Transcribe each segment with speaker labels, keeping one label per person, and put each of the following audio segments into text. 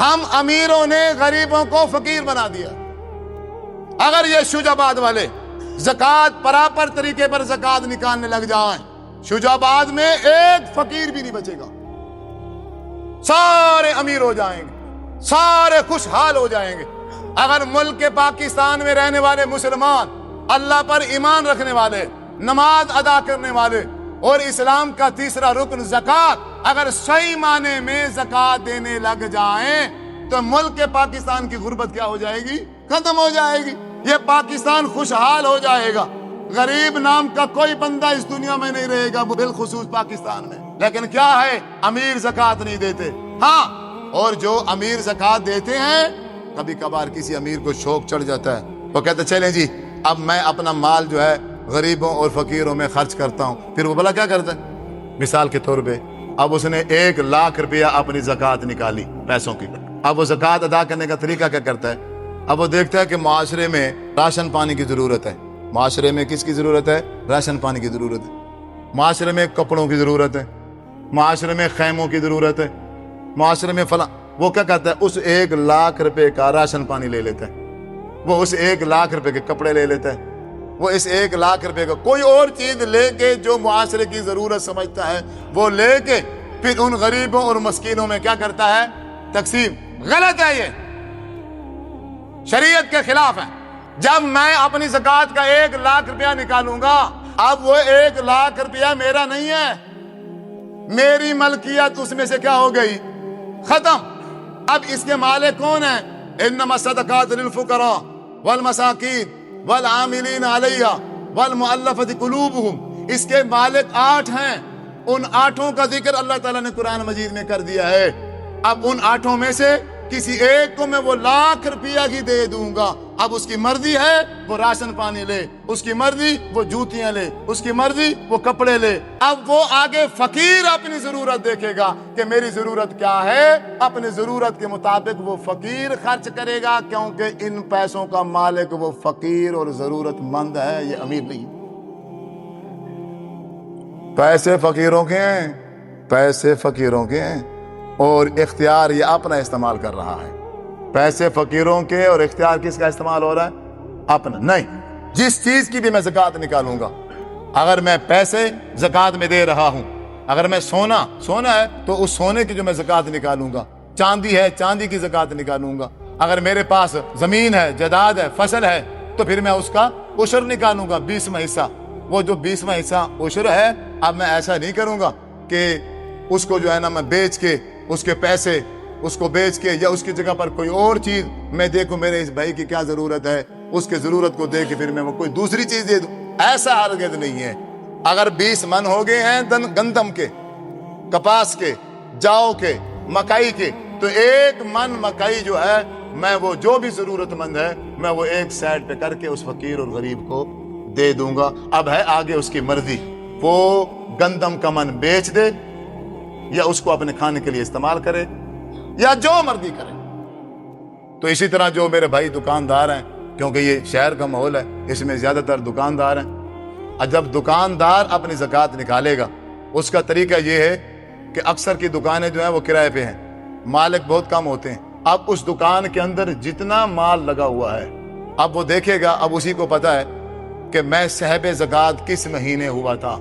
Speaker 1: ہم امیروں نے غریبوں کو فقیر بنا دیا۔ اگر یہ شجاباد والے زکوٰۃ پراپر طریقے پر زکوٰۃ نکالنے لگ جائیں، شجاباد میں ایک فقیر بھی نہیں بچے گا، سارے امیر ہو جائیں گے، سارے خوشحال ہو جائیں گے۔ اگر ملک پاکستان میں رہنے والے مسلمان، اللہ پر ایمان رکھنے والے، نماز ادا کرنے والے اور اسلام کا تیسرا رکن زکوٰۃ اگر صحیح معنی میں زکوٰۃ دینے لگ جائیں تو ملک پاکستان کی غربت کیا ہو جائے گی؟ ختم ہو جائے گی۔ یہ پاکستان خوشحال ہو جائے گا۔ غریب نام کا کوئی بندہ اس دنیا میں نہیں رہے گا، بالخصوص پاکستان میں۔ لیکن کیا ہے؟ امیر زکوٰۃ نہیں دیتے۔ ہاں، اور جو امیر زکوٰۃ دیتے ہیں، کبھی کبھار کسی امیر کو شوق چڑھ جاتا ہے، وہ کہتے چلیں جی اب میں اپنا مال جو ہے غریبوں اور فقیروں میں خرچ کرتا ہوں۔ پھر وہ بھلا کیا کرتا ہے؟ مثال کے طور پہ اب اس نے 1,00,000 روپیہ اپنی زکوٰۃ نکالی پیسوں کی۔ اب وہ زکوٰۃ ادا کرنے کا طریقہ کیا کرتا ہے؟ اب وہ دیکھتا ہے کہ معاشرے میں راشن پانی کی ضرورت ہے۔ معاشرے میں کس کی ضرورت ہے؟ راشن پانی کی ضرورت ہے۔ معاشرے میں کپڑوں کی ضرورت ہے، معاشرے میں خیموں کی ضرورت ہے، معاشرے میں فلاں۔ وہ کیا کرتا ہے؟ اس 1,00,000 روپے کا راشن پانی لے لیتا ہے، وہ اس 1,00,000 روپے کے کپڑے لے لیتا ہے، وہ اس 1,00,000 روپے کا کوئی اور چیز لے کے جو معاشرے کی ضرورت سمجھتا ہے وہ لے کے پھر ان غریبوں اور مسکینوں میں کیا کرتا ہے؟ تقسیم۔ غلط ہے، یہ شریعت کے خلاف ہے۔ جب میں اپنی زکوٰۃ کا 1,00,000 روپیہ نکالوں گا، اب وہ 1,00,000 روپیہ میرا نہیں ہے، میری ملکیت اس میں سے کیا ہو گئی؟ ختم۔ اب اس کے مالک کون ہیں؟ انما الصدقات للفقراء والمساکین والعاملین علیہا والمؤلفۃ قلوبہم۔ اس کے مالک 8 ہیں، ان 8 کا ذکر اللہ تعالیٰ نے قرآن مجید میں کر دیا ہے۔ اب ان 8 میں سے کسی ایک کو میں وہ 1,00,000 روپیہ ہی دے دوں گا۔ اب اس کی مرضی ہے وہ راشن پانی لے، اس کی مرضی وہ جوتیاں لے، اس کی مرضی وہ کپڑے لے۔ اب وہ آگے فقیر اپنی ضرورت دیکھے گا کہ میری ضرورت کیا ہے، اپنی ضرورت کے مطابق وہ فقیر خرچ کرے گا، کیونکہ ان پیسوں کا مالک وہ فقیر اور ضرورت مند ہے، یہ امیر نہیں۔ پیسے فقیروں کے ہیں، پیسے فقیروں کے ہیں، اور اختیار یہ اپنا استعمال کر رہا ہے۔ پیسے فقیروں کے اور اختیار کس کا استعمال ہو رہا ہے؟ اپنا نہیں۔ جس چیز کی بھی میں زکوٰۃ نکالوں گا، اگر میں پیسے زکوٰۃ میں دے رہا ہوں، اگر میں سونا ہے تو اس سونے کی جو میں زکوٰۃ نکالوں گا، چاندی ہے چاندی کی زکوٰۃ نکالوں گا، اگر میرے پاس زمین ہے، جائیداد ہے، فصل ہے، تو پھر میں اس کا عشر نکالوں گا، 20واں حصہ۔ وہ جو 20واں حصہ عشر ہے، اب میں ایسا نہیں کروں گا کہ اس کو جو ہے نا میں بیچ کے اس کے پیسے اس کو بیچ کے یا اس کی جگہ پر کوئی اور چیز میں دیکھوں میرے اس بھائی کی کیا ضرورت ہے، اس کے ضرورت کو دیکھ کے پھر میں وہ کوئی دوسری چیز دے دوں۔ ایسا ہرگز نہیں ہے۔ اگر 20 من ہو گئے ہیں گندم کے، کپاس کے، جاؤ کے، مکئی کے، تو 1 من مکئی جو ہے میں وہ جو بھی ضرورت مند ہے میں وہ ایک سائڈ پہ کر کے اس فقیر اور غریب کو دے دوں گا۔ اب ہے آگے اس کی مرضی، وہ گندم کا من بیچ دے یا اس کو اپنے کھانے کے لیے استعمال کرے یا جو مرضی کرے۔ تو اسی طرح جو میرے بھائی دکاندار ہیں، کیونکہ یہ شہر کا ماحول ہے، اس میں زیادہ تر دکاندار ہیں، اور جب دکاندار اپنی زکوٰۃ نکالے گا، اس کا طریقہ یہ ہے کہ اکثر کی دکانیں جو ہیں وہ کرائے پہ ہیں، مالک بہت کم ہوتے ہیں۔ اب اس دکان کے اندر جتنا مال لگا ہوا ہے، اب وہ دیکھے گا، اب اسی کو پتا ہے کہ میں صاحب زکوٰۃ کس مہینے ہوا تھا،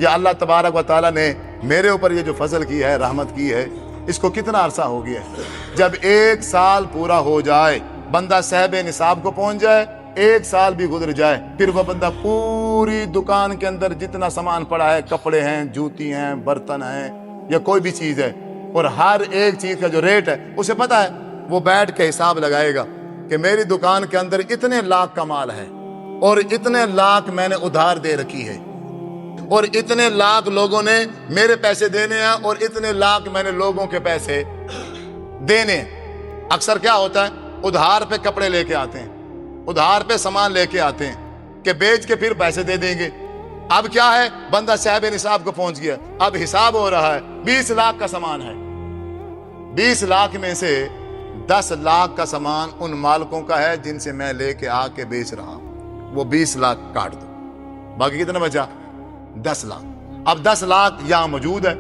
Speaker 1: یا اللہ تبارک و تعالیٰ نے میرے اوپر یہ جو فضل کی ہے، رحمت کی ہے، اس کو کتنا عرصہ ہو گیا ہے۔ جب 1 سال پورا ہو جائے، بندہ صاحب نصاب کو پہنچ جائے، 1 سال بھی گزر جائے، پھر وہ بندہ پوری دکان کے اندر جتنا سامان پڑا ہے، کپڑے ہیں، جوتی ہیں، برتن ہیں، یا کوئی بھی چیز ہے، اور ہر ایک چیز کا جو ریٹ ہے اسے پتا ہے، وہ بیٹھ کے حساب لگائے گا کہ میری دکان کے اندر اتنے لاکھ کا مال ہے، اور اتنے لاکھ میں نے ادھار دے رکھی ہے، اور اتنے لاکھ لوگوں نے میرے پیسے دینے ہیں، اور اتنے لاکھ میں نے لوگوں کے پیسے دینے ہیں۔ اکثر کیا ہوتا ہے، ادھار پہ کپڑے لے کے آتے ہیں، ادھار پہ سامان لے کے آتے ہیں کہ بیچ کے پھر پیسے دے دیں گے۔ اب کیا ہے، بندہ صاحب نصاب کو پہنچ گیا، اب حساب ہو رہا ہے، 20 لاکھ کا سامان ہے، 20 لاکھ میں سے 10 لاکھ کا سامان ان مالکوں کا ہے جن سے میں لے کے آ کے بیچ رہا ہوں، وہ 20 لاکھ کاٹ دو، باقی کتنا بچا؟ 10 لاکھ۔ اب 10 لاکھ یہاں موجود ہے،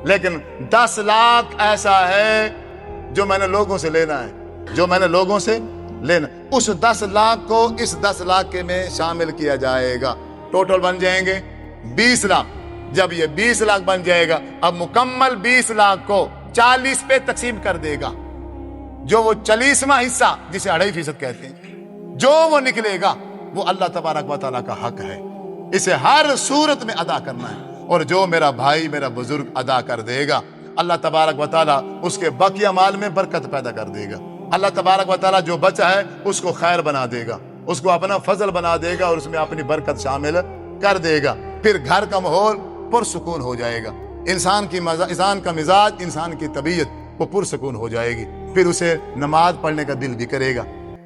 Speaker 1: لیکن 10 لاکھ ایسا ہے جو میں نے لوگوں سے لینا ہے, جو میں نے لوگوں سے لینا, اس 10 لاکھ کو اس 10 لاکھ کے میں شامل کیا جائے گا. ٹوٹل بن جائیں گے 20 لاکھ. جب یہ 20 لاکھ بن جائے گا, اب مکمل 20 لاکھ کو 40 پہ تقسیم کر دے گا. جو وہ 40واں حصہ جسے 2.5% کہتے ہیں, جو وہ نکلے گا وہ اللہ تبارک و تعالیٰ کا حق ہے, اسے ہر صورت میں ادا کرنا ہے. اور جو میرا بھائی میرا بزرگ ادا کر دے گا, اللہ تبارک و تعالیٰ اس کے بقیہ مال میں برکت پیدا کر دے گا. اللہ تبارک و تعالیٰ جو بچا ہے اس کو خیر بنا دے گا, اس کو اپنا فضل بنا دے گا اور اس میں اپنی برکت شامل کر دے گا. پھر گھر کا ماحول پرسکون ہو جائے گا. انسان کا مزاج, انسان کی طبیعت وہ پرسکون ہو جائے گی. پھر اسے نماز پڑھنے کا دل بھی کرے گا,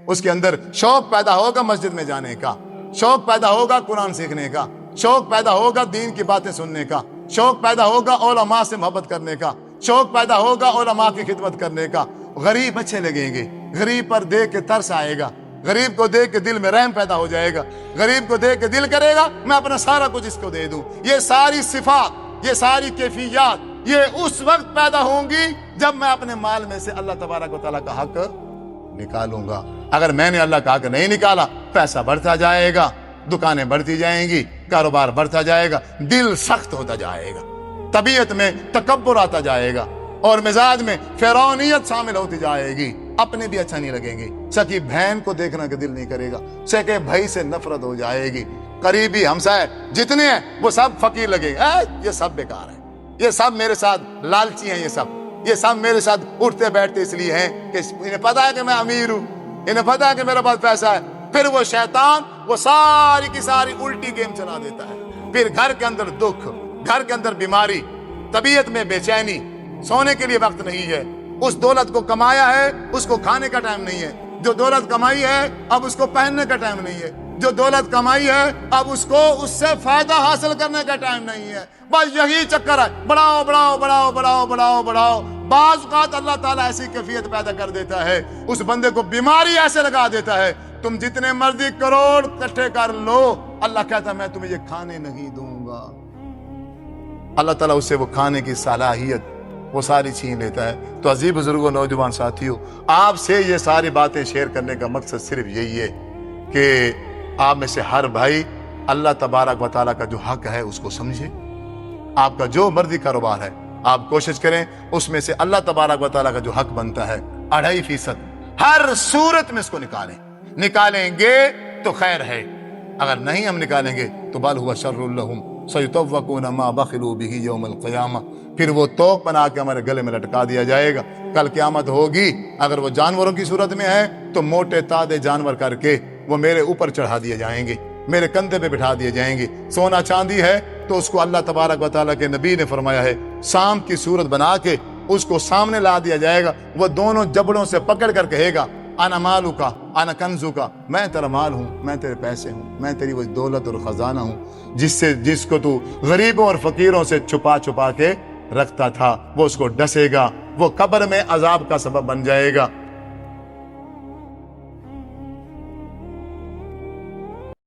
Speaker 1: اس کے اندر شوق پیدا ہوگا مسجد میں جانے کا, شوق پیدا ہوگا قرآن سیکھنے کا, شوق پیدا ہوگا دین کی باتیں سننے کا, شوق پیدا ہوگا علماء سے محبت کرنے کا, شوق پیدا ہوگا علماء کی خدمت کرنے کا. غریب اچھے لگیں گے, غریب پر دیکھ کے ترس آئے گا, غریب کو دیکھ کے دل میں رحم پیدا ہو جائے گا, غریب کو دیکھ کے دل کرے گا میں اپنا سارا کچھ اس کو دے دوں. یہ ساری صفات, یہ ساری کیفیات یہ اس وقت پیدا ہوں گی جب میں اپنے مال میں سے اللہ تبارک و تعالیٰ کا حق نکالوں گا. اگر میں نے اللہ کا حق نہیں نکالا, پیسہ بڑھتا جائے گا, دکانیں بڑھتی جائیں گی, کاروبار بڑھتا جائے گا, دل سخت ہوتا جائے گا, طبیعت میں تکبر آتا جائے گا, اور مزاج میں فرعونیت شامل ہوتی جائے گی. اپنے بھی اچھا نہیں لگیں گے, سکی بہن کو دیکھنا کہ دل نہیں کرے گا, سکے بھائی سے نفرت ہو جائے گی, قریبی ہمسائے جتنے ہیں وہ سب فقیر لگے گے. یہ سب بیکار ہے, یہ سب میرے ساتھ لالچی ہیں, یہ سب میرے ساتھ اٹھتے بیٹھتے اس لیے ہیں کہ انہیں پتا ہے کہ میں امیر ہوں, انہیں پتا ہے کہ میرے پاس پیسہ ہے. پھر وہ شیطان وہ ساری کی ساری الٹی گیم چلا دیتا ہے. پھر گھر کے اندر دکھ, گھر کے اندر بیماری, طبیعت میں بے چینی, سونے کے لیے وقت نہیں ہے. اس دولت کو کمایا ہے اس کو کھانے کا ٹائم نہیں ہے, جو دولت کمائی ہے اب اس کو پہننے کا ٹائم نہیں ہے, جو دولت کمائی ہے اب اس کو اس سے فائدہ حاصل کرنے کا ٹائم نہیں ہے. بس یہی چکر ہے, بڑھاؤ بڑھاؤ بڑھاؤ بڑھاؤ بڑھاؤ بڑھاؤ. بعض اوقات اللہ تعالیٰ ایسی کیفیت پیدا کر دیتا ہے, اس بندے کو بیماری ایسے لگا دیتا ہے, تم جتنے مرضی کروڑ اکٹھے کر لو, اللہ کہتا میں تمہیں یہ کھانے نہیں دوں گا. اللہ تعالیٰ اس سے وہ کھانے کی صلاحیت وہ ساری چھین لیتا ہے. تو عزیز بزرگوں, نوجوان ساتھیوں, آپ سے یہ ساری باتیں شیئر کرنے کا مقصد صرف یہی ہے کہ آپ میں سے ہر بھائی اللہ تبارک و تعالیٰ کا جو حق ہے اس کو سمجھے. آپ کا جو مرضی کاروبار ہے آپ کوشش کریں اس میں سے اللہ تبارک و تعالیٰ کا جو حق بنتا ہے 2.5% ہر صورت میں اس کو نکالیں گے تو خیر ہے. اگر نہیں ہم نکالیں گے تو بل ہوا شر لہم سیطوقون ما بخلوا به یوم القیامہ, پھر وہ توق بنا کے ہمارے گلے میں لٹکا دیا جائے گا. کل قیامت ہوگی, اگر وہ جانوروں کی صورت میں ہے تو موٹے تادے جانور کر کے وہ میرے اوپر چڑھا دیے جائیں گے, میرے کندھے پہ بٹھا دیے جائیں گے. سونا چاندی ہے تو اس کو اللہ تبارک و تعالیٰ کے نبی نے فرمایا ہے سام کی صورت بنا کے اس کو سامنے لا دیا جائے گا. وہ دونوں جبڑوں سے پکڑ کر کہے گا انا مالو کا انا کنزو کا, میں تیرا مال ہوں, میں تیرے پیسے ہوں, میں تیری وہ دولت اور خزانہ ہوں جس کو تو غریبوں اور فقیروں سے چھپا کے رکھتا تھا. وہ اس کو ڈسے گا, وہ قبر میں عذاب کا سبب بن جائے گا.